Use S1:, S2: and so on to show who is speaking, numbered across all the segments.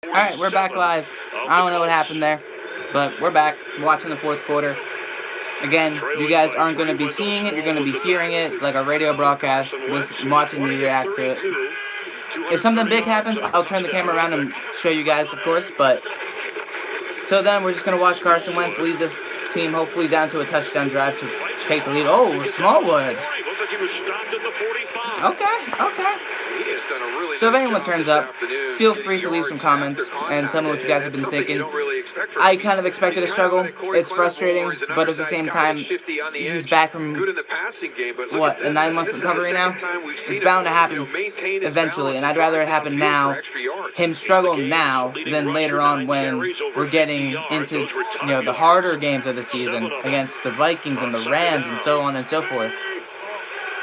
S1: Alright, we're back live. I don't know what happened there, but we're back watching the fourth quarter. Again, you guys aren't going to be seeing it, you're going to be hearing it like a radio broadcast, watching me react to it. If something big happens, I'll turn the camera around and show you guys, of course, but till then, we're just going to watch Carson Wentz lead this team, hopefully down to a touchdown drive to take the lead. Oh, Smallwood. Okay. So if anyone turns up, feel free to leave some comments and tell me what you guys have been thinking. I kind of expected a struggle. It's frustrating, but at the same time, he's back from, what, a 9-month recovery now? It's bound to happen eventually, and I'd rather it happen now, him struggle now, than later on when we're getting into, the harder games of the season against the Vikings and the Rams and so on and so forth.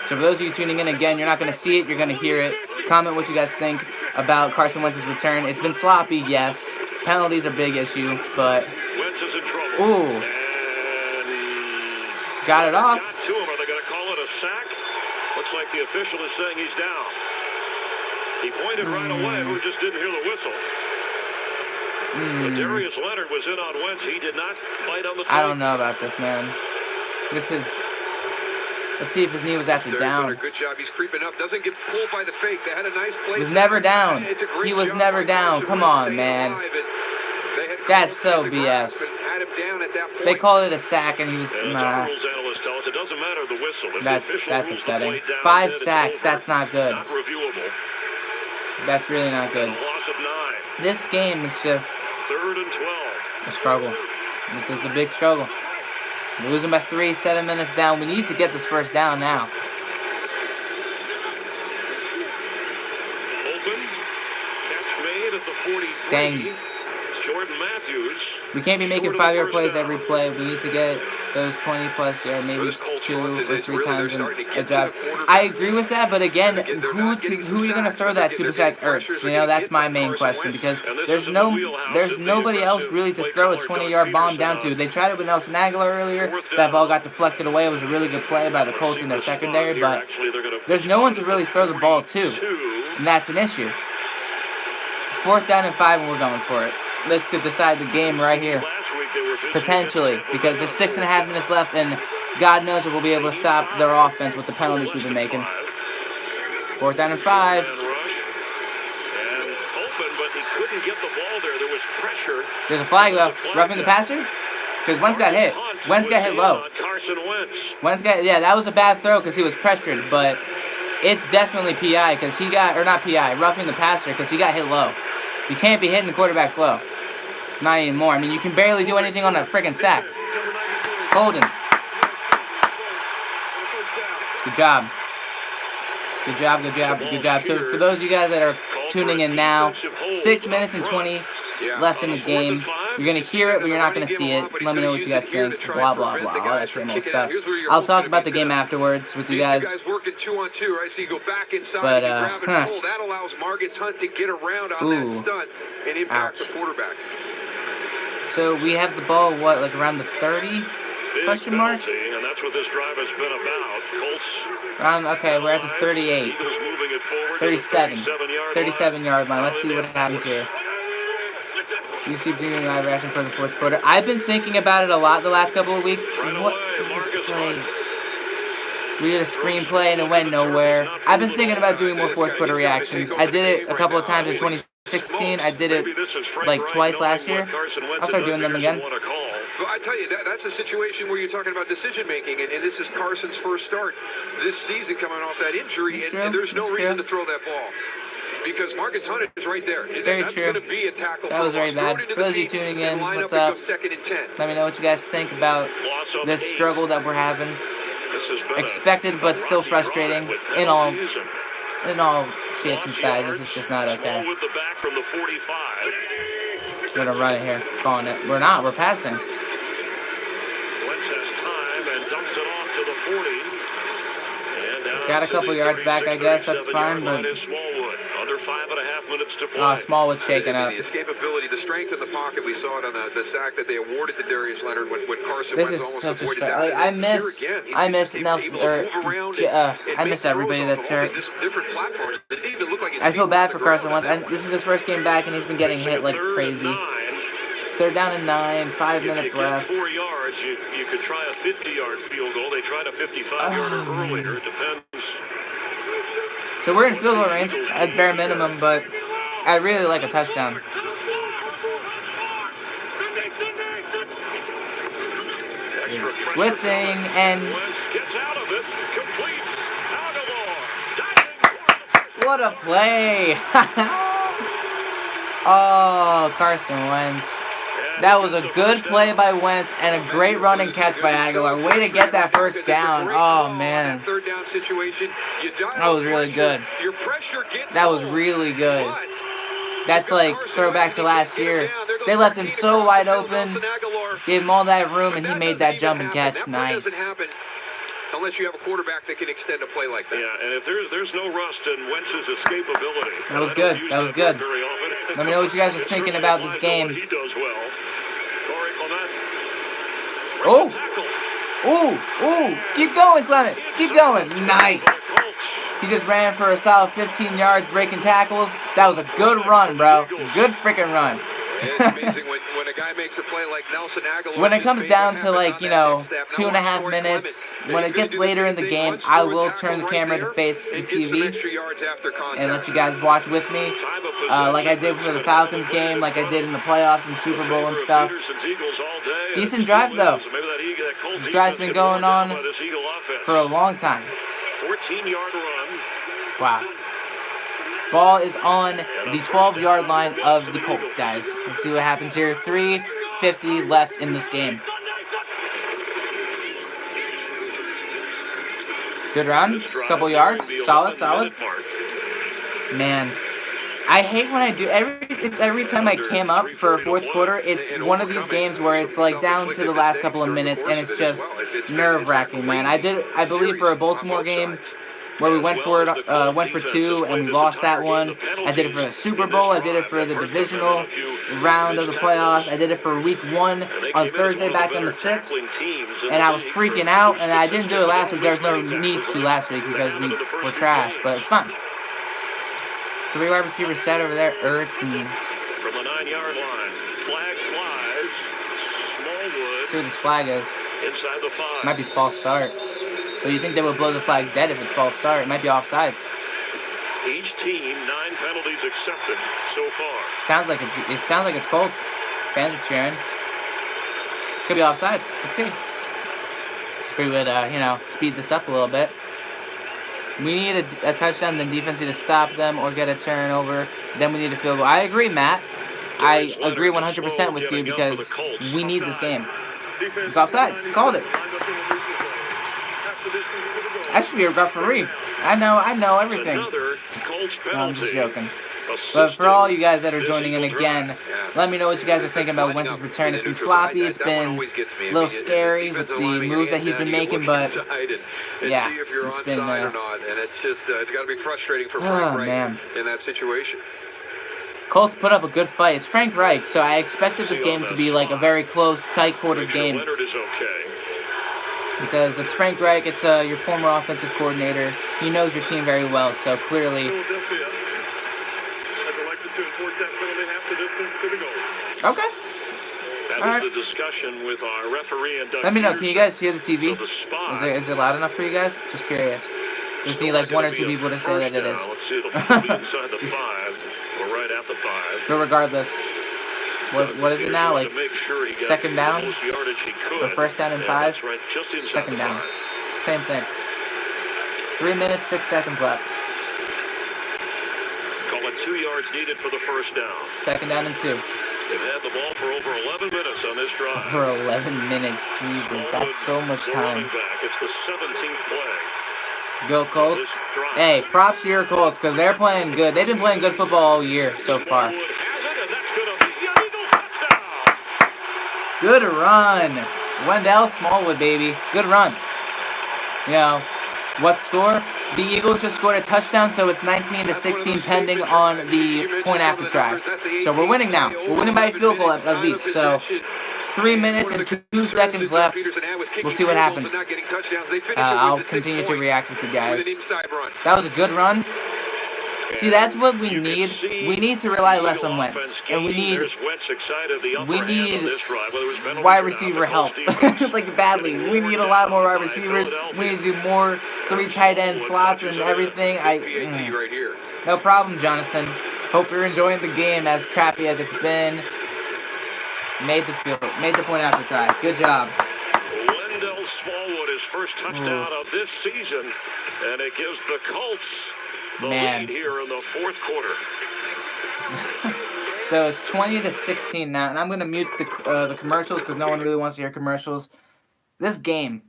S1: So for those of you tuning in, again, you're not going to see it, you're going to hear it. Comment what you guys think about Carson Wentz's return. It's been sloppy, yes. Penalties are a big issue, but... Ooh. Got it off.
S2: Got to him. Are they going to call it a sack? Looks like the official is saying he's down. He pointed right away, who just didn't hear the whistle. But Darius Leonard was in on Wentz. He did not bite on the field.
S1: I don't know about this, man. This is... Let's see if his knee was actually down.
S3: Good job. He's creeping up. Doesn't get pulled by the fake. They had a nice play.
S1: He was never down. He was never down. Come on, man. That's so BS. They called it a sack, and he was nah. That's upsetting. 5 sacks. That's not good. That's really not good. This game is just a struggle. It's just a big struggle. We're losing by 3, 7 minutes down. We need to get this first down now.
S2: Open. Catch made at the 43.
S1: Dang.
S2: Jordan Matthews.
S1: We can't be making 5-yard plays every play. We need to get those 20-plus yard, maybe 2 or 3 times in a drive. I agree with that, but again, who are you going to throw that to besides Ertz? That's my main question, because there's nobody else really to throw a 20-yard bomb down to. They tried it with Nelson Aguilar earlier. That ball got deflected away. It was a really good play by the Colts in their secondary, but there's no one to really throw the ball to, and that's an issue. 4th down and 5, and we're going for it. This could decide the game right here. Potentially, because there's 6.5 minutes left, and God knows if we'll be able to stop their offense with the penalties we've been making. 4th down and 5. There's a flag, though. Roughing the passer? Because Wentz got hit. Wentz got hit low. That was a bad throw because he was pressured, but it's definitely PI because he got, or not PI, roughing the passer because he got hit low. You can't be hitting the quarterbacks low. Not anymore. I mean, you can barely do anything on a friggin' sack. Golden. Good job. Good job. So for those of you guys that are tuning in now, 6 minutes and 20 left in the game. You're going to hear it, but you're not going to see it. Let me know what you guys think. Blah, blah, blah. All that same old stuff. I'll talk about the game afterwards with you guys. But,
S3: that allows Marcus Hunt to get around on that stunt and impact the quarterback.
S1: So we have the ball, around the 30? Question mark?
S2: And that's what this drive has been about. Colts.
S1: Okay, we're at the 38. 37-yard line. Let's see what happens here. YouTube doing live reaction for the 4th quarter. I've been thinking about it a lot the last couple of weeks. What is this play? We did a screenplay and it went nowhere. I've been thinking about doing more 4th quarter reactions. I did it a couple of times in 2016. I did it twice last year. I'll start doing them again.
S3: Well, I tell you, that's a situation where you're talking about decision-making, and this is Carson's first start this season coming off that injury, and there's no reason to throw that ball. Because Marcus Hunt is right there.
S1: Very true. That was very bad. For those of you tuning in, what's up? Let me know what you guys think about this struggle that we're having. Expected, but still frustrating in all shapes and sizes. It's just not okay. We're gonna run it here. Calling it. We're not. We're passing. Got a couple yards back, I guess. That's fine, but
S2: Under 5.5 minutes to play.
S1: Smallwood shaking up.
S3: The escapability, the strength in the pocket, we saw it on the sack that they awarded to Darius Leonard when Carson
S1: This
S3: Wentz
S1: is
S3: almost
S1: such a
S3: avoided
S1: strike.
S3: that.
S1: Like, I miss Nelson, I miss everybody that's hurt.
S3: Different platforms. It didn't even look like
S1: I feel bad for Carson Wentz. This is his first game back, and he's been getting hit like crazy. Third down and 9, 5 minutes left.
S2: 4 yards, you could try a 50-yard field goal. They tried a 55-yarder earlier. It depends.
S1: So we're in field goal range at bare minimum, but I'd really like a touchdown. Blitzing and
S2: gets out of it. Complete.
S1: what a play! Oh, Carson Wentz. That was a good play by Wentz and a great running catch by Aguilar. Way to get that first down. Oh, man. That was really good. That was really good. That's like throwback to last year. They left him so wide open, gave him all that room, and he made that jump and catch. Nice.
S3: Unless you have a quarterback that can extend a play like that.
S2: Yeah, and if there's no rust in Wentz's escapability.
S1: That was good. That was good. Let me know what you guys are thinking about this game.
S2: He does well.
S1: Oh, keep going, Clement. Keep going. Nice. He just ran for a solid 15 yards, breaking tackles. That was a good run, bro. Good freaking run.
S3: It's amazing when a guy makes a play like Nelson Aguilar.
S1: When it comes down to, like, 2.5 minutes, when it gets later in the game, I will turn the camera to face the TV and let you guys watch with me, like I did for the Falcons game, like I did in the playoffs and Super Bowl and stuff. Decent drive, though. The drive's been going on for a long time.
S2: 14-yard run.
S1: Wow. Ball is on the 12-yard line of the Colts, guys. Let's see what happens here. 3:50 left in this game. Good run. Couple yards. Solid. Man, I hate when I do. Every time I came up for a fourth quarter, it's one of these games where it's like down to the last couple of minutes, and it's just nerve-wracking, man. I believe for a Baltimore game, where we went for 2 and we lost that one. I did it for the Super Bowl. I did it for the divisional round of the playoffs. I did it for week 1 on Thursday back on the 6th. And I was freaking out, and I didn't do it last week. There was no need to last week because we were trash, but it's fine. 3 wide receivers set over there, Ertz and...
S2: From the 9-yard line, flag flies. Smallwood.
S1: Let's see what this flag is.
S2: Inside the 5.
S1: Might be false start. But you think they would blow the flag dead if it's false start? It might be offsides.
S2: Each team 9 penalties accepted so far.
S1: Sounds like it's Colts. Fans are cheering. Could be offsides. Let's see. If we would, speed this up a little bit. We need a touchdown, then defense need to stop them or get a turnover. Then we need a field goal. I agree, Matt. I agree 100% with you because we need this game. It's offsides. Called it. I should be a referee. I know everything. No, I'm just joking. But for all you guys that are joining in again, let me know what you guys are thinking about Wentz's return. It's been sloppy. It's been a little scary with the moves that he's been making, but yeah, it's been.
S3: And it's got to be frustrating for Frank Reich in that situation.
S1: Colts put up a good fight. It's Frank Reich, so I expected this game to be like a very close, tight-quartered game. Because it's Frank Reich, it's your former offensive coordinator. He knows your team very well, so clearly. Okay.
S2: That was the discussion with our referee and
S1: let me know. Can you guys hear the TV? Is it loud enough for you guys? Just curious. Just need like 1 or 2 people to say that it is.
S2: Let's see, it'll be inside the 5 or right at the 5.
S1: But regardless. What is it now? Like second down? Or first down and 5? Second down. Same thing. 3 minutes, 6 seconds left.
S2: Call it 2 yards needed for the first down.
S1: Second down and 2.
S2: They've had the ball for over 11 minutes on this drive.
S1: Over 11 minutes. Jesus, that's so much time.
S2: It's the 17th play.
S1: Go Colts. Hey, props to your Colts because they're playing good. They've been playing good football all year so far. Good run. Wendell Smallwood, baby. Good run. What score? The Eagles just scored a touchdown, so it's 19-16 pending on the point after try. So we're winning now. We're winning by a field goal at least. So 3 minutes and 2 seconds left. We'll see what happens. I'll continue to react with you guys. That was a good run. See, that's what we need. We need to rely less on Wentz, and we need wide receiver help, like badly. We need a lot more wide receivers. We need to do more 3 tight end slots and everything. No problem, Jonathan. Hope you're enjoying the game as crappy as it's been. Made the point after try. Good job.
S2: Wendell Smallwood, his first touchdown of this season, and it gives the Colts the lead here in the fourth quarter.
S1: So it's 20-16 now, and I'm gonna mute the commercials because no one really wants to hear commercials. This game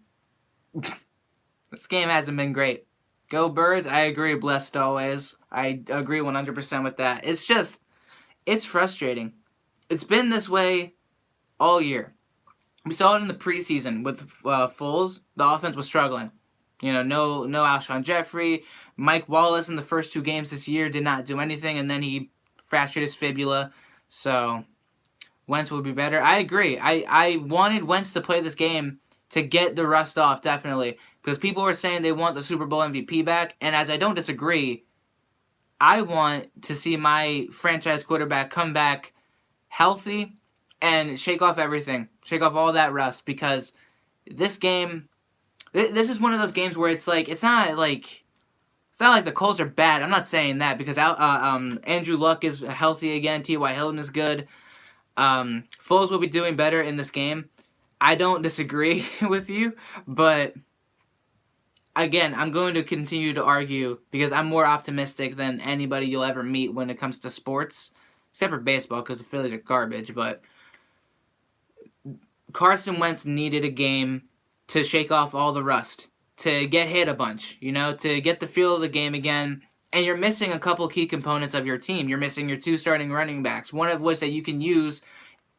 S1: hasn't been great. Go Birds! I agree. Blessed always. I agree 100% with that. It's frustrating. It's been this way all year. We saw it in the preseason with Foles. The offense was struggling. You know, no Alshon Jeffrey. Mike Wallace in the first 2 games this year did not do anything, and then he fractured his fibula. So Wentz would be better. I agree. I wanted Wentz to play this game to get the rust off, definitely. Because people were saying they want the Super Bowl MVP back, and as I don't disagree, I want to see my franchise quarterback come back healthy and shake off everything. Shake off all that rust, because this game, this is one of those games where it's not like the Colts are bad. I'm not saying that, because Andrew Luck is healthy again. T.Y. Hilton is good. Foles will be doing better in this game. I don't disagree with you, but again, I'm going to continue to argue because I'm more optimistic than anybody you'll ever meet when it comes to sports, except for baseball because the Phillies are garbage. But Carson Wentz needed a game to shake off all the rust, to get hit a bunch, to get the feel of the game again. And you're missing a couple key components of your team. You're missing your 2 starting running backs, one of which that you can use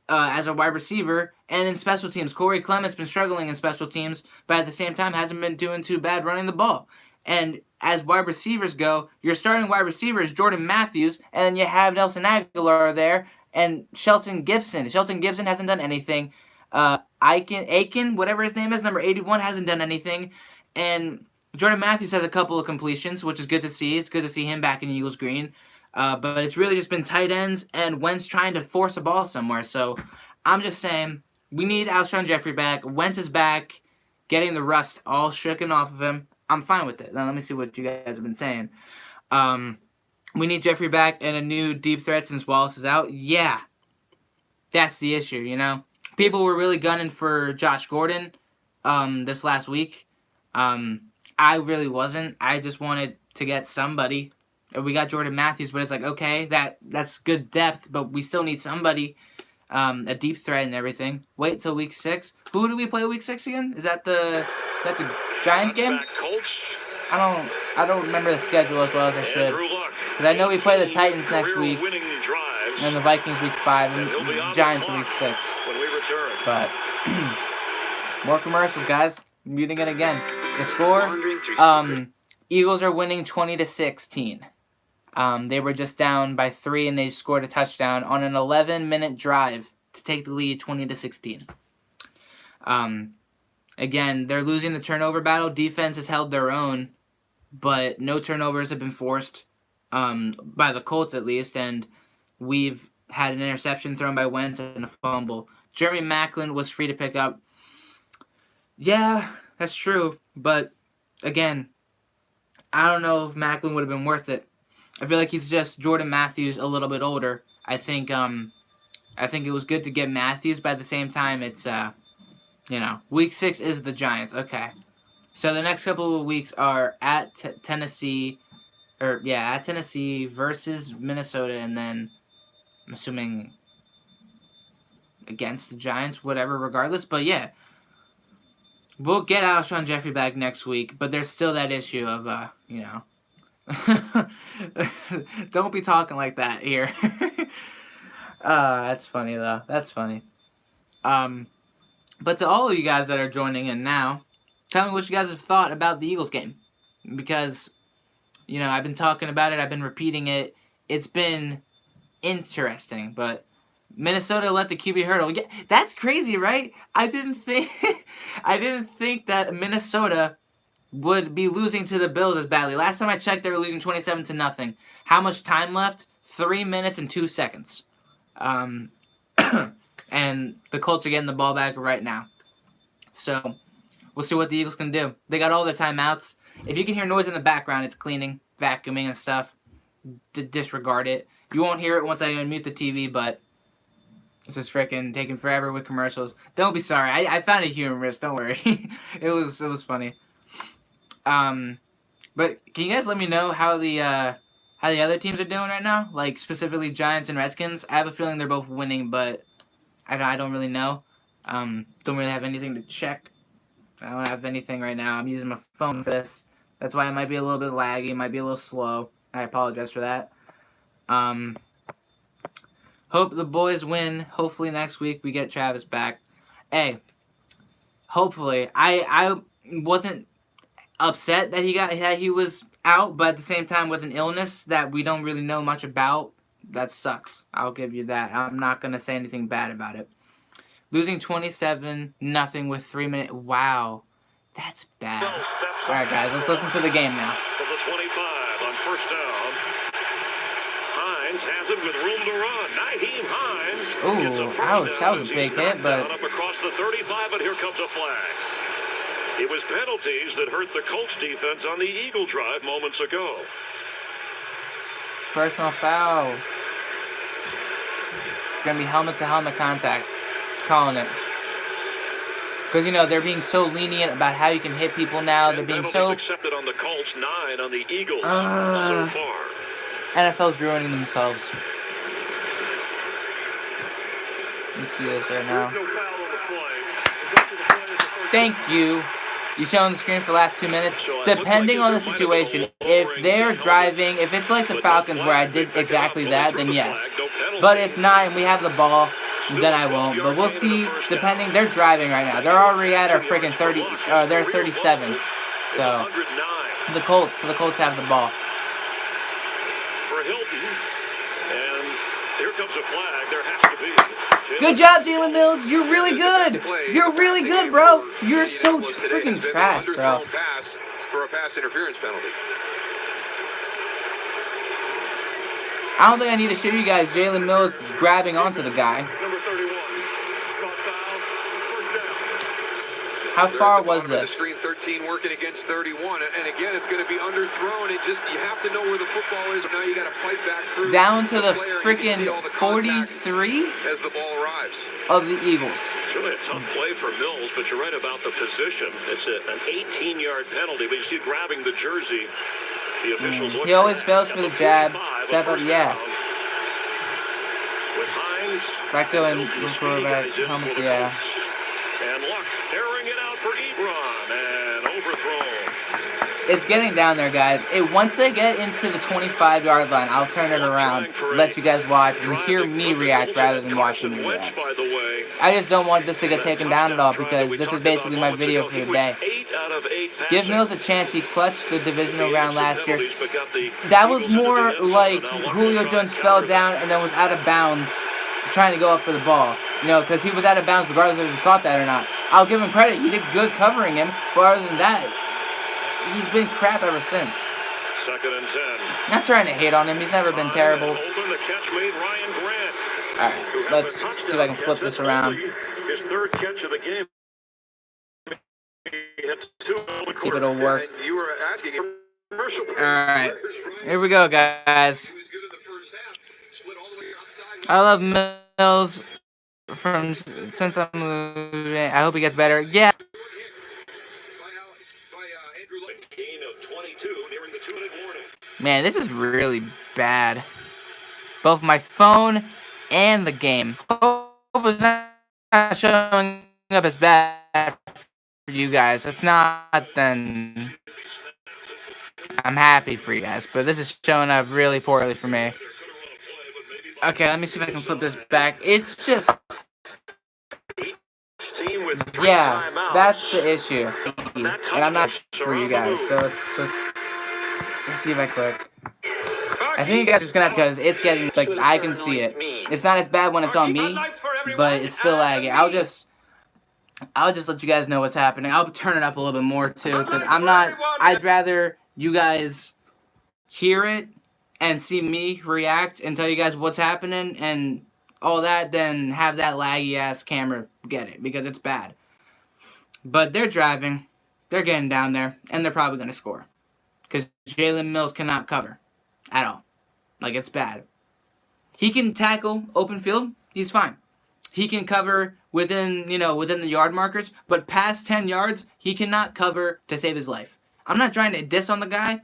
S1: as a wide receiver and in special teams. Corey Clement's been struggling in special teams, but at the same time hasn't been doing too bad running the ball. And as wide receivers go, your starting wide receiver is Jordan Matthews, and then you have Nelson Aguilar there and Shelton Gibson. Shelton Gibson hasn't done anything. Aiken, whatever his name is, number 81, hasn't done anything. And Jordan Matthews has a couple of completions, which is good to see. It's good to see him back in Eagles green. But it's really just been tight ends and Wentz trying to force a ball somewhere. So I'm just saying we need Alshon Jeffrey back. Wentz is back, getting the rust all shooken off of him. I'm fine with it. Now let me see what you guys have been saying. We need Jeffrey back and a new deep threat since Wallace is out. Yeah, that's the issue, People were really gunning for Josh Gordon this last week. I really wasn't. I just wanted to get somebody. We got Jordan Matthews, but it's like, okay, that's good depth, but we still need somebody, a deep threat and everything. Wait till week 6. Who do we play week 6 again? Is that the Giants game? I don't remember the schedule as well as I should. Because I know we play the Titans next week, and the Vikings week 5, and Giants week 6. But more commercials, guys. I'm muting it again. The score, Eagles are winning 20-16. They were just down by 3, and they scored a touchdown on an 11-minute drive to take the lead 20-16. Again, they're losing the turnover battle. Defense has held their own, but no turnovers have been forced by the Colts at least, and we've had an interception thrown by Wentz and a fumble. Jeremy Maclin was free to pick up. Yeah, that's true, but again, I don't know if Maclin would have been worth it. I feel like he's just Jordan Matthews a little bit older. I think it was good to get Matthews, but at the same time, it's week 6 is the Giants. Okay, so the next couple of weeks are at Tennessee versus Minnesota, and then I'm assuming against the Giants, whatever, regardless. But yeah, we'll get Alshon Jeffrey back next week, but there's still that issue of don't be talking like that here. That's funny though. That's funny. But to all of you guys that are joining in now, tell me what you guys have thought about the Eagles game, because You know, I've been talking about it. I've been repeating it. It's been interesting, but Minnesota let the QB hurdle. Yeah, that's crazy, right? I didn't think that Minnesota would be losing to the Bills as badly. Last time I checked, they were losing 27-0. How much time left? 3 minutes and 2 seconds. And the Colts are getting the ball back right now. So we'll see what the Eagles can do. They got all their timeouts. If you can hear noise in the background, it's cleaning, vacuuming, and stuff. Disregard it. You won't hear it once I unmute the TV, but this is freaking taking forever with commercials. Don't be sorry. I found it humorous. Don't worry. It was funny. But can you guys let me know how the other teams are doing right now? Like specifically Giants and Redskins. I have a feeling they're both winning, but I don't really know. Don't really have anything to check. I don't have anything right now. I'm using my phone for this. That's why it might be a little bit laggy. It might be a little slow. I apologize for that. Hope the boys win. Hopefully next week we get Travis back. Hey, hopefully. I wasn't upset that he was out, but at the same time with an illness that we don't really know much about, that sucks. I'll give you that. I'm not going to say anything bad about it. Losing 27-0 with 3 minutes. Wow. That's bad. All right, guys, let's listen to the game now.
S2: From the 25 on first down. Hines has it with room to run. Naheem Hines.
S1: Ooh, ouch. That was a big hit, but...
S2: Up across the 35, but here comes a flag. It was penalties that hurt the Colts defense on the Eagle drive moments ago.
S1: Personal foul. It's going to be helmet-to-helmet contact. Calling it. Because, you know, they're being so lenient about how you can hit people now. They're being so...
S2: accepted on the Colts, 9 on the Eagles so far.
S1: NFL's ruining themselves. Let's see this right now. Thank you. You show on the screen for the last 2 minutes. Depending on the situation, if they're driving, if it's like the Falcons where I did exactly that, then yes. But if not, and we have the ball, then I won't. But we'll see. Depending, they're driving right now. They're already at our freaking 30. They're 37. So the Colts have the ball.
S2: For Hilton, and here comes a flag. There has to be.
S1: Good job, Jalen Mills. You're really good. You're really good, bro. You're so freaking trash, bro.
S3: For a pass interference penalty.
S1: I don't think I need to show you guys Jalen Mills grabbing onto the guy.
S2: Number 31. Stop foul. First down.
S1: How far was this?
S3: Screen 13 working against 31, and again, it's going to be underthrown. You have to know where the football is. Now you got to fight back through.
S1: Down to the freaking 43
S3: as the ball arrives
S1: of the Eagles.
S2: It's really a tough play for Mills, but you're right about the position. It's an 18-yard penalty, but you see grabbing the jersey. The officials
S1: He always fails for the jab. Step up, yeah.
S2: With Hines.
S1: Back going, quarterback, helmet, yeah.
S2: And Luck airing it out for Ebron and overthrown.
S1: It's getting down there, guys. Once they get into the 25-yard line, I'll turn it around, let you guys watch, and hear me react rather than watching me react. I just don't want this to get taken down at all because this is basically my video for the day. Give Mills a chance. He clutched the divisional round last year. That was more like Julio Jones fell down and then was out of bounds trying to go up for the ball. You know, because he was out of bounds regardless if he caught that or not. I'll give him credit. He did good covering him, but other than that, he's been crap ever since.
S2: 2nd and 10.
S1: Not trying to hate on him. He's never been terrible.
S2: Open the catch made Ryan Grant.
S1: All right, let's see if I can flip this around.
S2: His 3rd catch of the game.
S1: See if it'll work.
S3: You were asking him.
S1: All right, here we go, guys. I love Mills since I'm moving. I hope he gets better. Yeah. Man, this is really bad. Both my phone and the game. Hope it's not showing up as bad for you guys. If not, then I'm happy for you guys. But this is showing up really poorly for me. Okay, let me see if I can flip this back. It's just... Yeah, that's the issue. And I'm not for you guys, so it's just... Let's see if I click. I think you guys are just gonna, because it's getting, like, I can see it. It's not as bad when it's on me, but it's still laggy. I'll just let you guys know what's happening. I'll turn it up a little bit more too, because I'd rather you guys hear it and see me react and tell you guys what's happening and all that than have that laggy ass camera get it, because it's bad. But they're driving, they're getting down there, and they're probably gonna score, because Jalen Mills cannot cover at all. Like, it's bad. He can tackle open field, he's fine. He can cover within the yard markers, but past 10 yards, he cannot cover to save his life. I'm not trying to diss on the guy.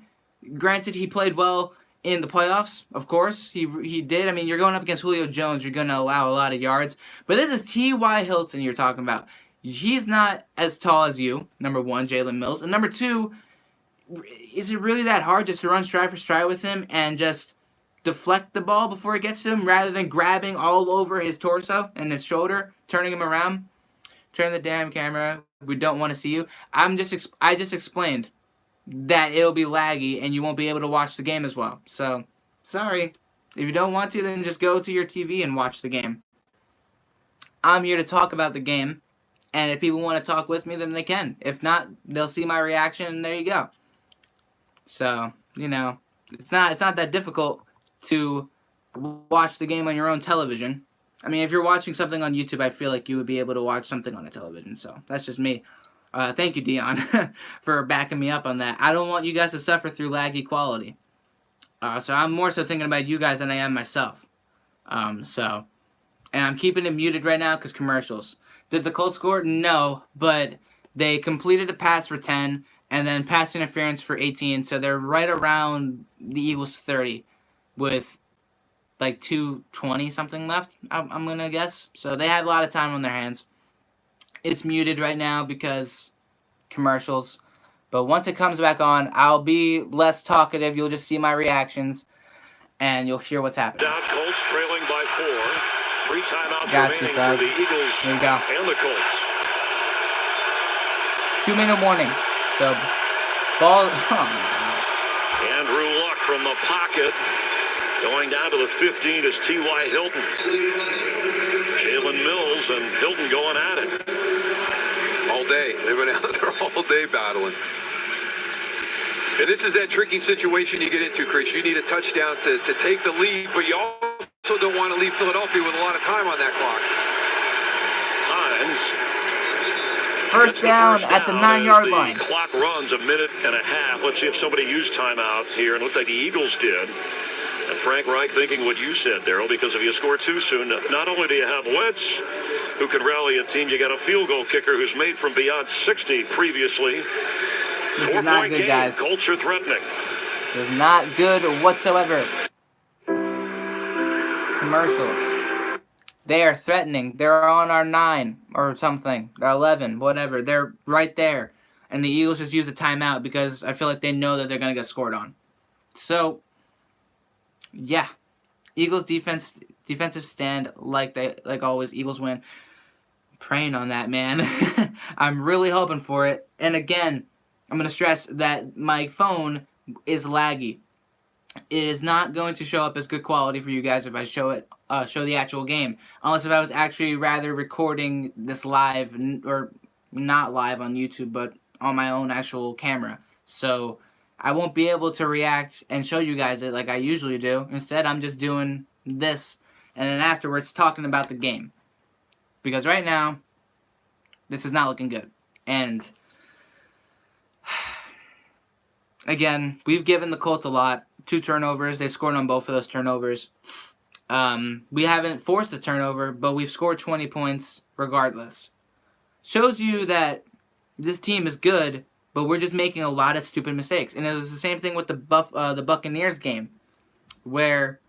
S1: Granted, he played well in the playoffs, of course. He did. I mean, you're going up against Julio Jones, you're going to allow a lot of yards. But this is T.Y. Hilton you're talking about. He's not as tall as you, number one, Jalen Mills. And number two, is it really that hard just to run stride for stride with him and just deflect the ball before it gets to him, rather than grabbing all over his torso and his shoulder, turning him around? Turn the damn camera. We don't want to see you. I just explained that it'll be laggy and you won't be able to watch the game as well. So, sorry. If you don't want to, then just go to your TV and watch the game. I'm here to talk about the game, and if people want to talk with me, then they can. If not, they'll see my reaction, and there you go. So, it's not that difficult to watch the game on your own television. I mean, if you're watching something on YouTube, I feel like you would be able to watch something on a television. So that's just me. Thank you, Dion, for backing me up on that. I don't want you guys to suffer through laggy quality. So I'm more so thinking about you guys than I am myself. And I'm keeping it muted right now because commercials. Did the Colts score? No, but they completed a pass for 10 and then pass interference for 18. So they're right around the Eagles 30. With like 2:20 something left, I'm gonna guess. So they have a lot of time on their hands. It's muted right now because commercials. But once it comes back on, I'll be less talkative. You'll just see my reactions, and you'll hear what's happening.
S2: Down Colts trailing by 4. 3 timeouts
S1: Gotcha,
S2: remaining
S1: Thug.
S2: for the Eagles
S1: Here we go.
S2: and the Colts.
S1: 2-minute warning. So, ball. Oh my God.
S2: Andrew Luck from the pocket. Going down to the 15 is T.Y. Hilton. Jalen Mills and Hilton going at it.
S3: All day. They've been out there all day battling. And this is that tricky situation you get into, Chris. You need a touchdown to take the lead, but you also don't want to leave Philadelphia with a lot of time on that clock.
S2: Hines.
S1: First down at the 9-yard line.
S2: The clock runs a minute and a half. Let's see if somebody used timeout here. And it looked like the Eagles did. And Frank Reich thinking what you said, Daryl, because if you score too soon, not only do you have Wentz, who can rally a team, you got a field goal kicker who's made from beyond 60 previously.
S1: This is not good, guys.
S2: Colts are threatening.
S1: This is not good whatsoever. Commercials. They are threatening. They're on our 9 or something. They're 11, whatever. They're right there. And the Eagles just use a timeout because I feel like they know that they're going to get scored on. So, yeah. Eagles defensive stand like always. Eagles win. I'm praying on that, man. I'm really hoping for it. And again, I'm going to stress that my phone is laggy. It is not going to show up as good quality for you guys if I show the actual game. Unless if I was actually rather recording this live, or not live on YouTube, but on my own actual camera. So I won't be able to react and show you guys it like I usually do. Instead, I'm just doing this and then afterwards talking about the game. Because right now, this is not looking good. And again, we've given the Colts a lot. 2 turnovers. They scored on both of those turnovers. We haven't forced a turnover, but we've scored 20 points regardless. Shows you that this team is good, but we're just making a lot of stupid mistakes. And it was the same thing with the Buccaneers game, where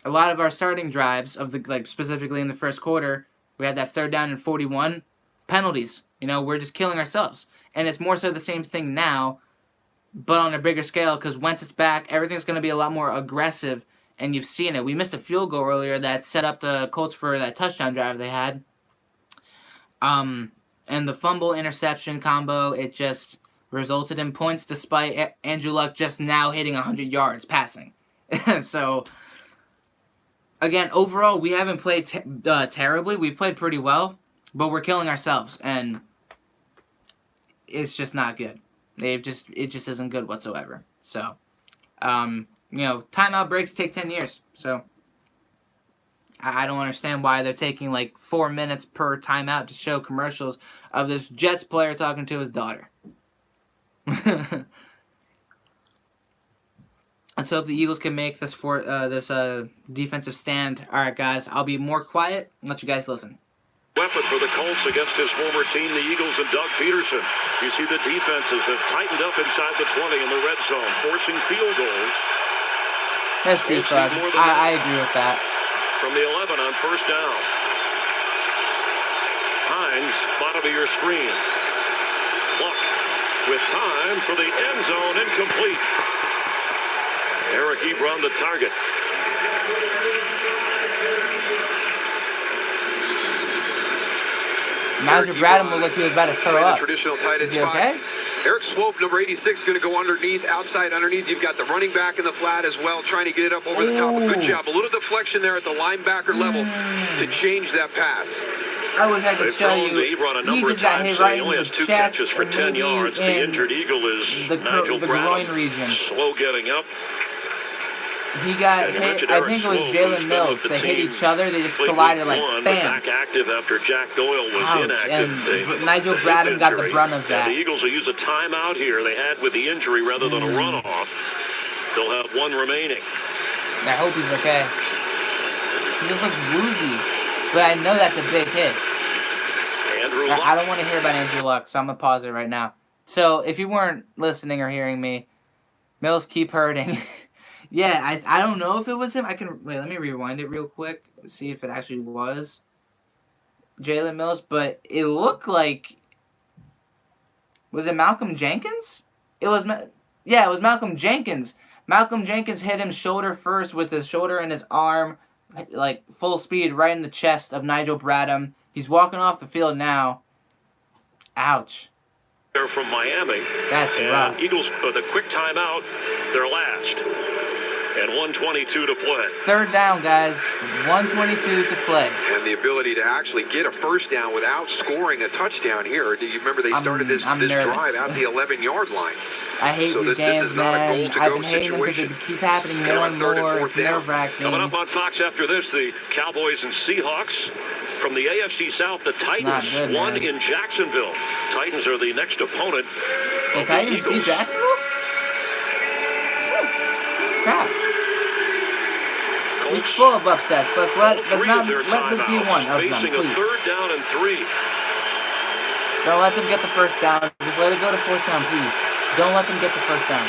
S1: a lot of our starting drives specifically in the first quarter, we had that 3rd down and 41 penalties. We're just killing ourselves. And it's more so the same thing now, but on a bigger scale, because Wentz is back, everything's going to be a lot more aggressive, and you've seen it. We missed a field goal earlier that set up the Colts for that touchdown drive they had. And the fumble interception combo, it just resulted in points despite Andrew Luck just now hitting 100 yards passing. So, again, overall, we haven't played terribly. We played pretty well, but we're killing ourselves, and it's just not good. It just isn't good whatsoever. So, timeout breaks take 10 years. So, I don't understand why they're taking like 4 minutes per timeout to show commercials of this Jets player talking to his daughter. Let's hope the Eagles can make this defensive stand. All right, guys, I'll be more quiet and let you guys listen.
S2: Weapon for the Colts against his former team, the Eagles, and Doug Peterson. You see the defenses have tightened up inside the 20 in the red zone, forcing field goals.
S1: That's true, Thug. I agree with that.
S2: From the 11 on first down. Hines, bottom of your screen. Luck with time for the end zone, incomplete. Eric Ebron, the target.
S1: Nigel Bradham looked like he was about to throw up.
S3: Traditional tight end.
S1: Is he okay?
S3: Eric Swope, number 86, is going to go underneath, outside underneath. You've got the running back in the flat as well, trying to get it up over the top. A good job. A little deflection there at the linebacker level to change that pass.
S1: I wish I could show you. He just got hit right in the chest
S2: for 10 yards. The injured Eagle is
S1: the groin region.
S2: Slow getting up.
S1: He got hit. I think it was Jalen Mills. They hit each other. They just collided like bam.
S2: Back active after Jack Doyle was inactive.
S1: And Nigel Bradham got the brunt of that.
S2: The Eagles will use a timeout here. They had with the injury rather than a runoff. They'll have one remaining.
S1: I hope he's okay. He just looks woozy, but I know that's a big hit. I don't want to hear about Andrew Luck, so I'm gonna pause it right now. So if you weren't listening or hearing me, Mills keep hurting. Yeah, I don't know if it was him. Let me rewind it real quick, see if it actually was Jalen Mills, but it looked like, was it Malcolm Jenkins? It was Malcolm Jenkins. Malcolm Jenkins hit him shoulder first with his shoulder and his arm, like full speed, right in the chest of Nigel Bradham. He's walking off the field now. Ouch.
S2: They're from Miami.
S1: That's rough.
S2: Eagles, the quick timeout, their last. And 1:22 to play.
S1: Third down, guys. 1:22 to play.
S3: And the ability to actually get a first down without scoring a touchdown here. Do you remember they started this drive out the 11-yard line?
S1: I hate these games, man. I've been hating them because they keep happening more and more. It's nerve-wracking.
S2: Coming up on Fox after this, the Cowboys and Seahawks. From the AFC South, the Titans won in Jacksonville. Titans are the next opponent.
S1: The Titans beat Jacksonville? Crap. Week's full of upsets. Let's not let this be one of them, please.
S2: Third down and 3.
S1: Don't let them get the first down. Just let it go to fourth down, please. Don't let them get the first down.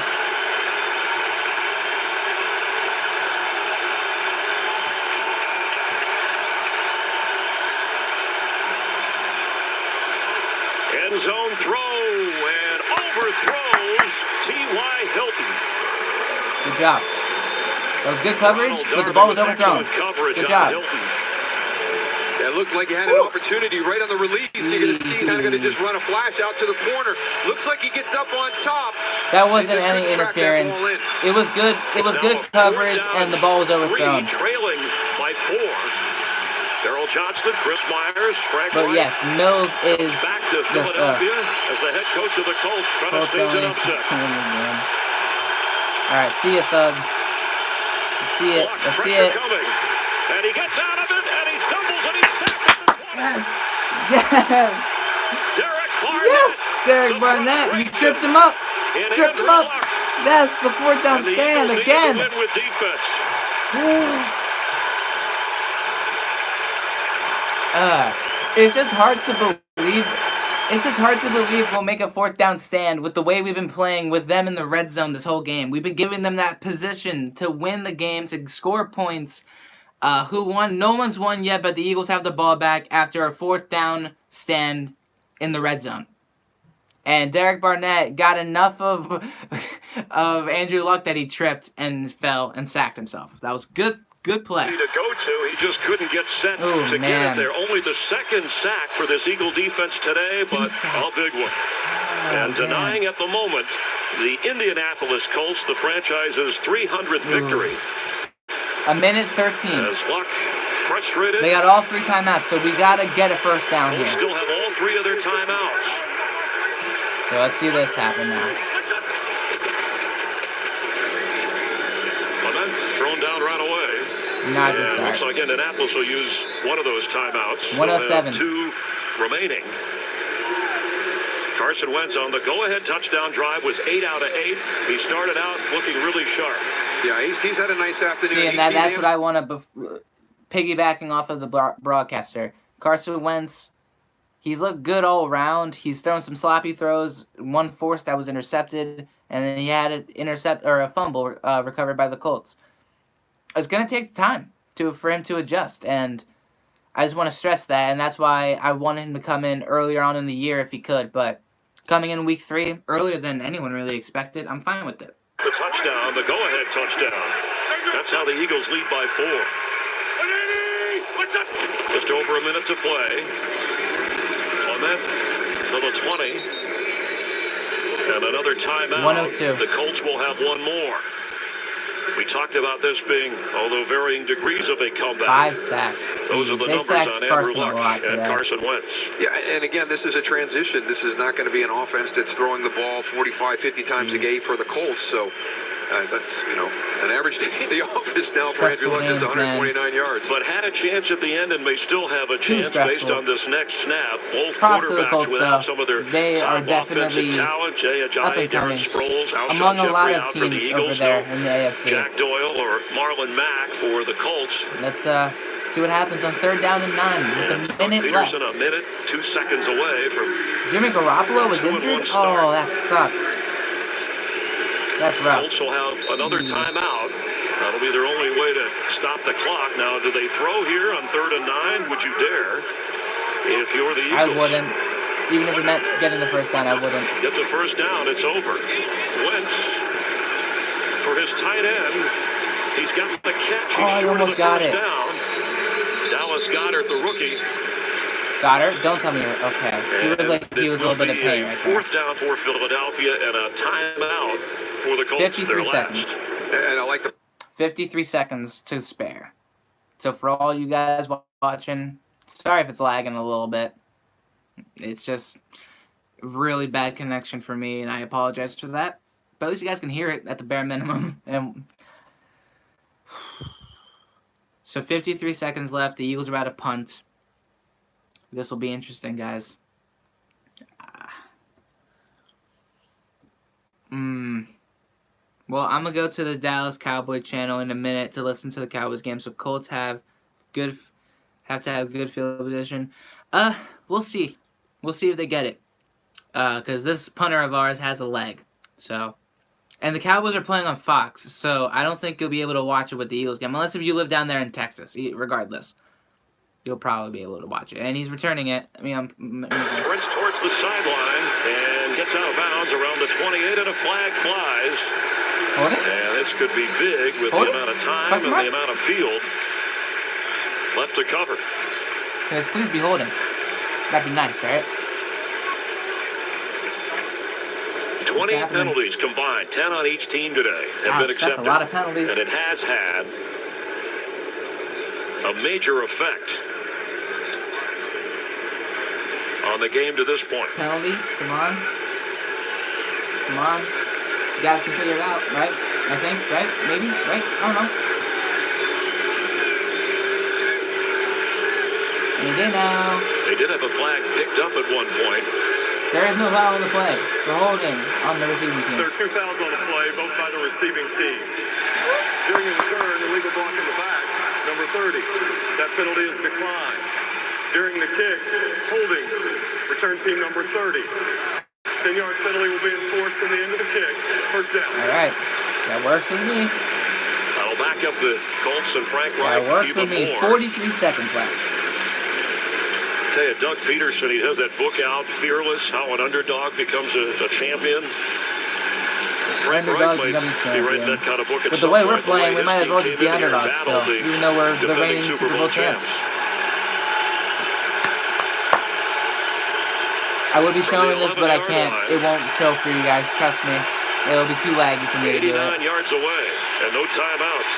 S2: End zone throw and overthrows T.Y. Hilton.
S1: Good job. That was good coverage, but the ball was overthrown. Good job.
S3: It looked like he had an opportunity right on the release. You're going to see he's not going to just run a flash out to the corner. Looks like he gets up on top.
S1: That wasn't any interference. It was good. It was good coverage, and the ball was overthrown.
S2: Trailing by 4. Darryl Johnston, Chris Myers, Frank
S1: But yes, Mills is
S2: back to Philadelphia as the head coach of the Colts, trying to stage an upset.
S1: All right, see you, Thug. Let's see it. Let's see it.
S2: Coming. And he gets out of it, and he stumbles, and he's sacked.
S1: Yes. Yes.
S2: Derek Barnett.
S1: Yes, Derek Barnett. He tripped him up. Tripped him up. Yes, the fourth down stand again.
S2: Win with defense.
S1: It's just hard to believe. It's just hard to believe we'll make a fourth down stand with the way we've been playing with them in the red zone this whole game. We've been giving them that position to win the game, to score points. Who won? No one's won yet, but the Eagles have the ball back after a fourth down stand in the red zone. And Derek Barnett got enough of Andrew Luck that he tripped and fell and sacked himself. That was good play.
S2: To go to, he just couldn't get set to get it there. Only the second sack for this Eagle defense today, but a big one. And denying at the moment the Indianapolis Colts the franchise's 300th victory.
S1: A minute 13.
S2: As Luck frustrated.
S1: They got all 3 timeouts, so we got to get a first down
S2: Colts
S1: here.
S2: still have all 3 of their timeouts.
S1: So let's see this happen now.
S2: Clement thrown down right away.
S1: Not good
S2: And
S1: start.
S2: looks like Indianapolis will use one of those timeouts.
S1: 107.
S2: They'll have 2 remaining. Carson Wentz on the go-ahead touchdown drive was 8 out of 8. He started out looking really sharp.
S3: Yeah, he's had a nice afternoon.
S1: See, and that's what I want to piggybacking off of the broadcaster. Carson Wentz, he's looked good all around. He's thrown some sloppy throws, one forced that was intercepted, and then he had an a fumble recovered by the Colts. It's going to take time for him to adjust, and I just want to stress that, and that's why I wanted him to come in earlier on in the year if he could, but coming in week 3, earlier than anyone really expected, I'm fine with it.
S2: The touchdown, the go-ahead touchdown. That's how the Eagles lead by 4. Just over a minute to play. Clement to the 20. And another timeout.
S1: 102.
S2: The Colts will have one more. We talked about this being, although varying degrees of a comeback.
S1: 5 sacks.
S2: Those are the
S1: They
S2: numbers
S1: sacked
S2: on Andrew
S1: Carson a
S2: Luck
S1: lot
S2: and
S1: today.
S2: Carson Wentz.
S3: Yeah, and again, this is a transition. This is not going to be an offense that's throwing the ball 45, 50 times a game for the Colts. So that's, an average day in the office now for Andrew Luck is 129 yards.
S2: But had a chance at the end and may still have a chance based on this next snap. Both
S1: Props to the
S2: quarterbacks
S1: Colts,
S2: without
S1: though.
S2: some of their
S1: They are
S2: top
S1: definitely
S2: offensive talent. Jay
S1: up
S2: Ajayi,
S1: and coming
S2: Darren Sproles, Alshon
S1: among a lot
S2: Jeffrey
S1: of
S2: out for the
S1: teams
S2: Eagles.
S1: over there in the AFC.
S2: Jack Doyle or Marlon Mack for the Colts.
S1: Let's see what happens on 3rd down and 9 with a minute left.
S2: Peterson a minute, 2 seconds away from
S1: Jimmy Garoppolo was
S2: 2-1
S1: injured?
S2: start.
S1: Oh, that sucks. That's rough.
S2: Colts will have another timeout. That'll be their only way to stop the clock. Now, do they throw here on 3rd and 9? Would you dare? If you're the Eagles.
S1: I wouldn't. Even if it meant getting the first down, I wouldn't.
S2: Get the first down, it's over. Wentz for his tight end. He's got the catch. He's
S1: he
S2: short
S1: almost
S2: of the
S1: got
S2: first
S1: it.
S2: down. Dallas Goedert, the rookie.
S1: Goddard? Don't tell me you're okay. He looked like he was a little bit of pain right there.
S2: 4th down for Philadelphia and a timeout for the Colts.
S1: 53 seconds.
S3: And I like the
S1: 53 seconds to spare. So for all you guys watching, sorry if it's lagging a little bit. It's just really bad connection for me, and I apologize for that. But at least you guys can hear it at the bare minimum. And so 53 seconds left. The Eagles are about to punt. This will be interesting, guys. Well, I'm going to go to the Dallas Cowboy channel in a minute to listen to the Cowboys game. So Colts have to have good field position. We'll see. We'll see if they get it. Because this punter of ours has a leg. So, and the Cowboys are playing on Fox. So I don't think you'll be able to watch it with the Eagles game. Unless if you live down there in Texas. Regardless. You'll probably be able to watch it. And he's returning it. I mean,
S2: Sprints towards the sideline and gets out of bounds around the 28 and a flag flies.
S1: Hold it.
S2: And this could be big with the amount of time and the amount of field left to cover.
S1: Yes, please be holding. That'd be nice, right?
S2: 20 penalties combined, 10 on each team today have been accepted.
S1: That's a lot of penalties.
S2: And it has had a major effect on the game to this point.
S1: Penalty, come on. Come on. You guys can figure it out, right? I think, right? Maybe, right? I don't know. You did now.
S2: They did have a flag picked up at one point.
S1: There is no foul on the play for holding on the receiving team.
S4: There are 2 fouls on the play, both by the receiving team. During the return, illegal block in the back, number 30. That penalty is declined. During the kick, holding, return team number 30. 10-yard penalty will be enforced from the end of the kick. First down.
S1: All right. That works with me.
S2: That'll back up the Colts and Frank Reich.
S1: That works with me.
S2: More.
S1: 43 seconds left.
S2: I tell you, Doug Peterson, he has that book out, Fearless, How an Underdog Becomes a Champion. Frank
S1: Underdog
S2: Reich
S1: becomes a
S2: might
S1: champion.
S2: be writing that kind of book at
S1: With the
S2: some
S1: way we're
S2: point.
S1: playing, we
S2: His
S1: might as
S2: team
S1: well just
S2: came
S1: be
S2: in here and
S1: underdogs still,
S2: battled the
S1: even though we're the
S2: defending
S1: reigning Super Bowl champs. I would be
S2: from the
S1: showing this, but I
S2: 11-yard
S1: can't.
S2: line.
S1: It won't show for you guys. Trust me. It'll be too laggy for me to do
S2: 89
S1: it.
S2: yards away and no timeouts.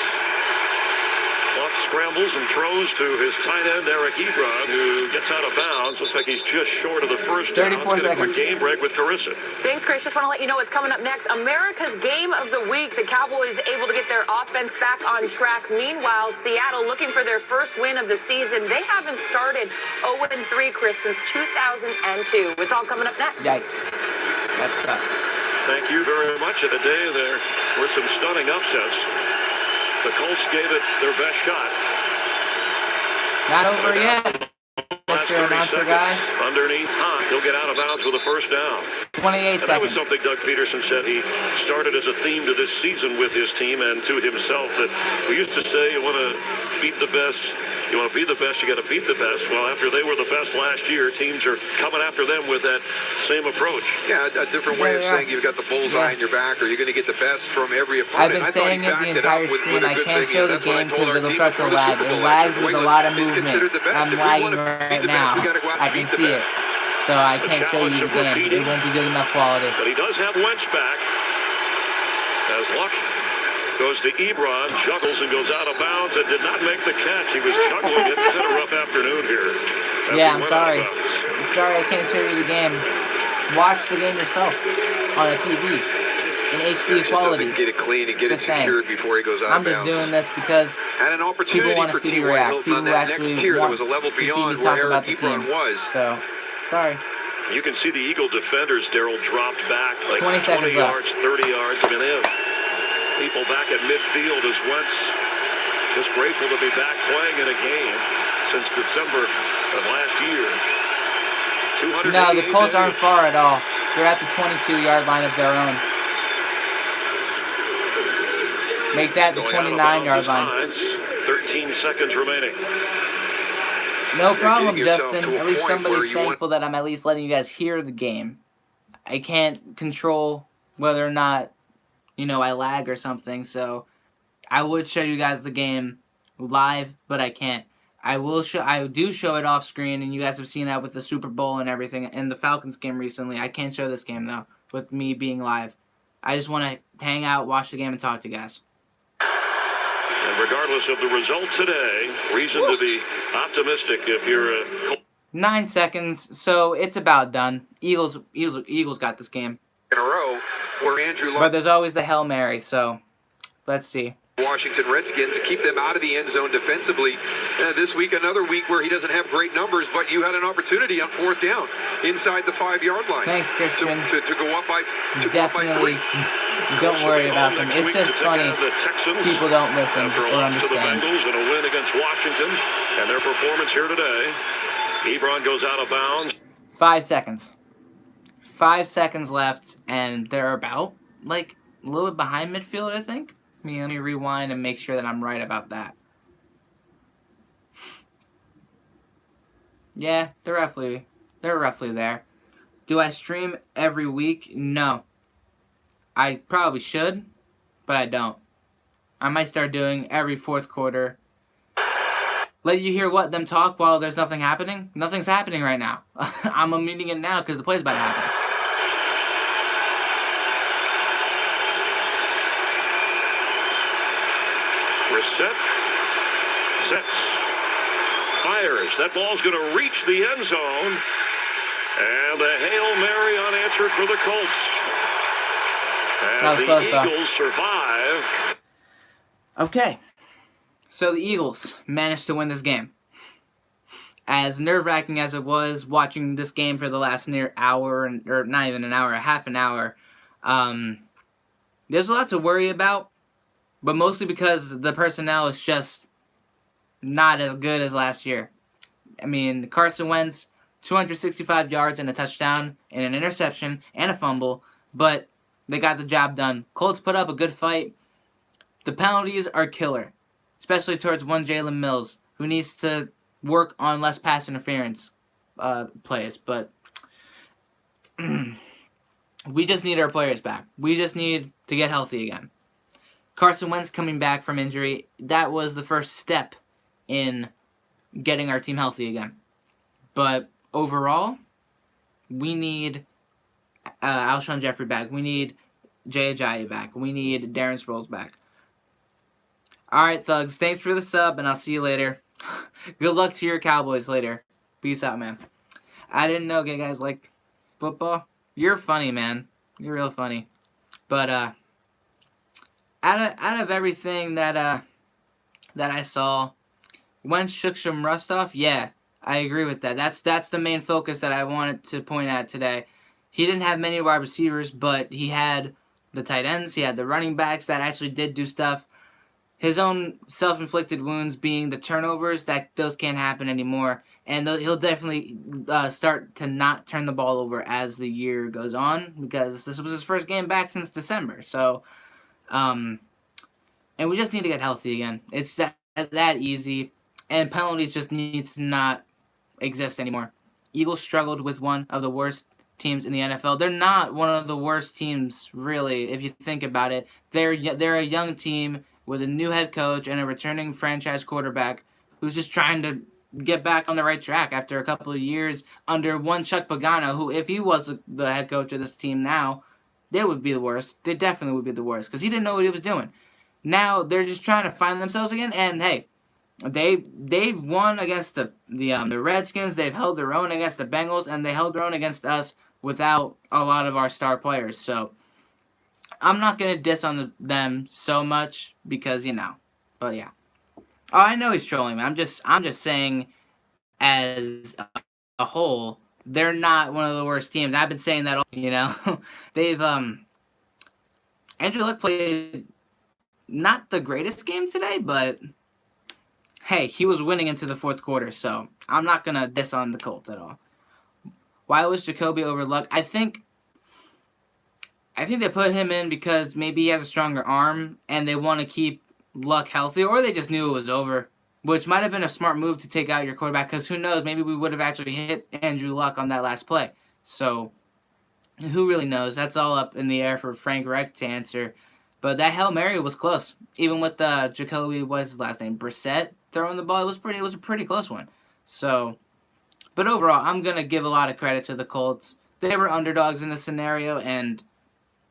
S2: Clock scrambles and throws to his tight end, Eric Ebron, who gets out of bounds. Looks like he's just short of the first down.
S1: 34
S2: Let's get a quick
S1: seconds.
S2: game break with Carissa.
S5: Thanks, Chris. Just want to let you know what's coming up next. America's Game of the Week. The Cowboys able to get their offense back on track. Meanwhile, Seattle looking for their first win of the season. They haven't started 0-3, Chris, since 2002. It's all coming up next.
S1: Yikes. That sucks.
S2: Thank you very much. And today there were some stunning upsets. The Colts gave it their best shot.
S1: Not over yet,
S2: Last
S1: Mr.
S2: 30
S1: Announcer
S2: seconds.
S1: guy.
S2: Underneath Hunt. He'll get out of bounds with a first down.
S1: 28
S2: And that was
S1: seconds.
S2: something Doug Peterson said he started as a theme to this season with his team and to himself, that we used to say you want to beat the best, you want to be the best, you got to beat the best. Well, after they were the best last year, teams are coming after them with that same approach.
S3: Yeah, a different way of saying you've got the bullseye in your back, or you're going to get the best from every opponent.
S1: I've been saying it the entire stream. I can't show the game because it'll start to lag. It lags with a lot of movement. I'm lagging right now. I can see it. So I can't show you the game. It won't be good enough quality.
S2: But he does have Wentz back. As Luck goes to Ebron, juggles and goes out of bounds and did not make the catch. He was juggling it. He's had a rough afternoon here.
S1: Yeah, I'm sorry. I'm sorry I can't show you the game. Watch the game yourself on a TV in HD quality.
S3: Get it clean and get it
S1: Just saying.
S3: secured before he goes out
S1: I'm
S3: of bounds.
S1: just doing this because
S3: And an opportunity
S1: people want
S3: for
S1: to see me
S3: T.Y.
S1: react.
S3: Hilton
S1: People
S3: on
S1: who
S3: that
S1: actually
S3: next tier that
S1: want
S3: was a level
S1: to see me
S3: beyond
S1: talk
S3: where
S1: about
S3: Eric
S1: the team.
S3: Ebron was.
S1: So, sorry.
S2: You can see the Eagle defenders, Darryl, dropped back like
S1: 20 seconds
S2: yards,
S1: left.
S2: 30 yards. I mean, they have people back at midfield as Wentz just grateful to be back playing in a game since December of last year.
S1: No, the Colts aren't far at all. They're at the 22-yard line of their own. Make that the 29-yard line.
S2: 13 seconds remaining.
S1: No problem,
S3: getting yourself
S1: Justin.
S3: to a
S1: At least
S3: point
S1: somebody's
S3: where you want-
S1: thankful that I'm at least letting you guys hear the game. I can't control whether or not, I lag or something, so I would show you guys the game live, but I can't. I do show it off screen, and you guys have seen that with the Super Bowl and everything, and the Falcons game recently. I can't show this game, though, with me being live. I just want to hang out, watch the game, and talk to you guys.
S2: And regardless of the result today, reason to be optimistic if you're a
S1: 9 seconds, so it's about done. Eagles got this game.
S3: In a row, where Andrew
S1: But there's always the Hail Mary, so let's see.
S3: Washington Redskins to keep them out of the end zone defensively. This week, another week where he doesn't have great numbers, but you had an opportunity on fourth down inside the 5-yard line.
S1: Thanks, Christian.
S3: To go up by
S1: Definitely don't worry about them. It's just funny. People don't listen
S2: after a
S1: or
S2: loss to the
S1: understand.
S2: Bengals and a win against Washington and their performance here today. Ebron goes out of bounds.
S1: 5 seconds. 5 seconds left, and they're about, a little bit behind midfield, I think. Let me rewind and make sure that I'm right about that. Yeah, they're roughly there. Do I stream every week? No. I probably should, but I don't. I might start doing every fourth quarter. Let you hear them talk while there's nothing happening? Nothing's happening right now. I'm muting it now because the play's about to happen.
S2: Reset. Sets. Fires. That ball's going to reach the end zone. And the Hail Mary unanswered for the Colts. And
S1: That was
S2: the
S1: close, though.
S2: Eagles survive.
S1: Okay. So the Eagles managed to win this game. As nerve-wracking as it was watching this game for the last near hour, or not even an hour, half an hour, there's a lot to worry about, but mostly because the personnel is just not as good as last year. I mean, Carson Wentz, 265 yards and a touchdown and an interception and a fumble, but they got the job done. Colts put up a good fight. The penalties are killer, especially towards one Jalen Mills, who needs to work on less pass interference plays. But we just need our players back. We just need to get healthy again. Carson Wentz coming back from injury, that was the first step in getting our team healthy again. But overall, we need Alshon Jeffrey back. We need Jay Ajayi back. We need Darren Sproles back. All right, thugs. Thanks for the sub, and I'll see you later. Good luck to your Cowboys later. Peace out, man. I didn't know you guys like football. You're funny, man. You're real funny. But out of everything that I saw, Wentz shook some rust off. Yeah, I agree with that. That's the main focus that I wanted to point at today. He didn't have many wide receivers, but he had the tight ends. He had the running backs that actually did do stuff. His own self-inflicted wounds being the turnovers, those can't happen anymore. And he'll definitely start to not turn the ball over as the year goes on, because this was his first game back since December. So, and we just need to get healthy again. It's that easy. And penalties just need to not exist anymore. Eagles struggled with one of the worst teams in the NFL. They're not one of the worst teams, really, if you think about it. They're a young team with a new head coach and a returning franchise quarterback who's just trying to get back on the right track after a couple of years under one Chuck Pagano, who, if he was the head coach of this team now, they would be the worst. They definitely would be the worst, because he didn't know what he was doing. Now they're just trying to find themselves again, and hey, they've won against the Redskins. They've held their own against the Bengals, and they held their own against us without a lot of our star players. So I'm not gonna diss on them so much, because but yeah. Oh, I know he's trolling me. I'm just saying, as a whole, they're not one of the worst teams. I've been saying that all. They've Andrew Luck played not the greatest game today, but hey, he was winning into the fourth quarter, so I'm not gonna diss on the Colts at all. Why was Jacoby over Luck? I think they put him in because maybe he has a stronger arm and they want to keep Luck healthy, or they just knew it was over, which might have been a smart move to take out your quarterback, because who knows, maybe we would have actually hit Andrew Luck on that last play. So who really knows? That's all up in the air for Frank Reich to answer. But that Hail Mary was close. Even with Jacoby, what's his last name, Brissett throwing the ball, it was a pretty close one. So, but overall, I'm going to give a lot of credit to the Colts. They were underdogs in this scenario, and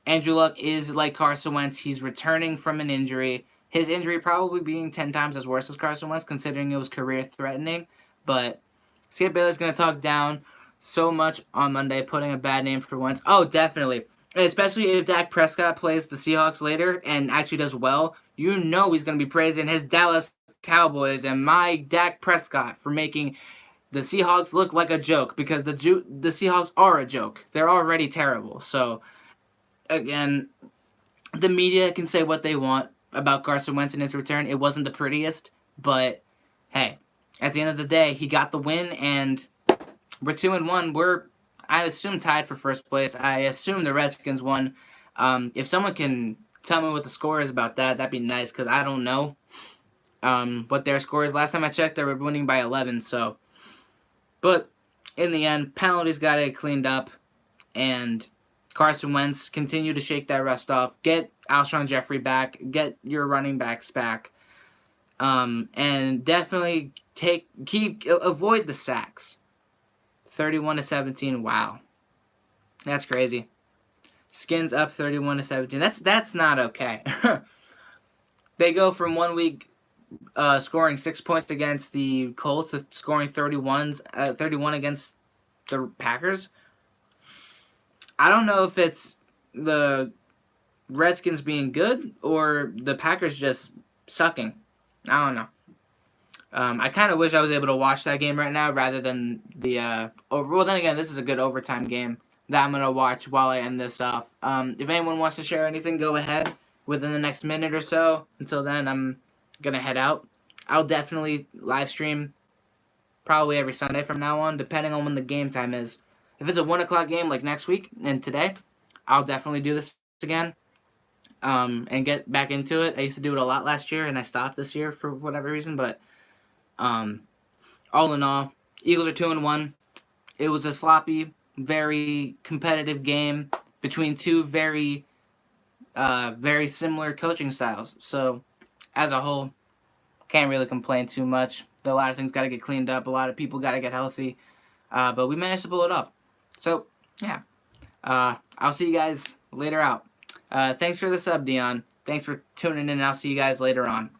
S1: Andrew Luck is like Carson Wentz. He's returning from an injury. His injury probably being 10 times as worse as Carson Wentz, considering it was career-threatening. But Skip Baylor's going to talk down so much on Monday, putting a bad name for Wentz. Oh, definitely. Especially if Dak Prescott plays the Seahawks later and actually does well, he's going to be praising his Dallas Cowboys and my Dak Prescott for making the Seahawks look like a joke, because the Seahawks are a joke. They're already terrible. So, again, the media can say what they want about Carson Wentz and his return. It wasn't the prettiest, but hey, at the end of the day, he got the win, and we're 2-1. We're, I assume, tied for first place. I assume the Redskins won. If someone can tell me what the score is about that, that'd be nice, because I don't know what their score is. Last time I checked, they were winning by 11. So, but in the end, penalties got to get cleaned up, and Carson Wentz continue to shake that rust off. Get Alshon Jeffrey back. Get your running backs back. And definitely avoid the sacks. 31-17. Wow, that's crazy. Skins up 31-17. That's not okay. They go from 1 week scoring 6 points against the Colts to scoring 31 against the Packers. I don't know if it's the Redskins being good or the Packers just sucking. I don't know. I kind of wish I was able to watch that game right now rather than the well, then again, this is a good overtime game that I'm going to watch while I end this off. If anyone wants to share anything, go ahead within the next minute or so. Until then, I'm going to head out. I'll definitely live stream probably every Sunday from now on, depending on when the game time is. If it's a 1 o'clock game like next week and today, I'll definitely do this again and get back into it. I used to do it a lot last year, and I stopped this year for whatever reason. But all in all, Eagles are 2-1. It was a sloppy, very competitive game between two very similar coaching styles. So, as a whole, can't really complain too much. A lot of things got to get cleaned up. A lot of people got to get healthy. But we managed to pull it off. So, Yeah. I'll see you guys later out. Thanks for the sub, Dion. Thanks for tuning in, and I'll see you guys later on.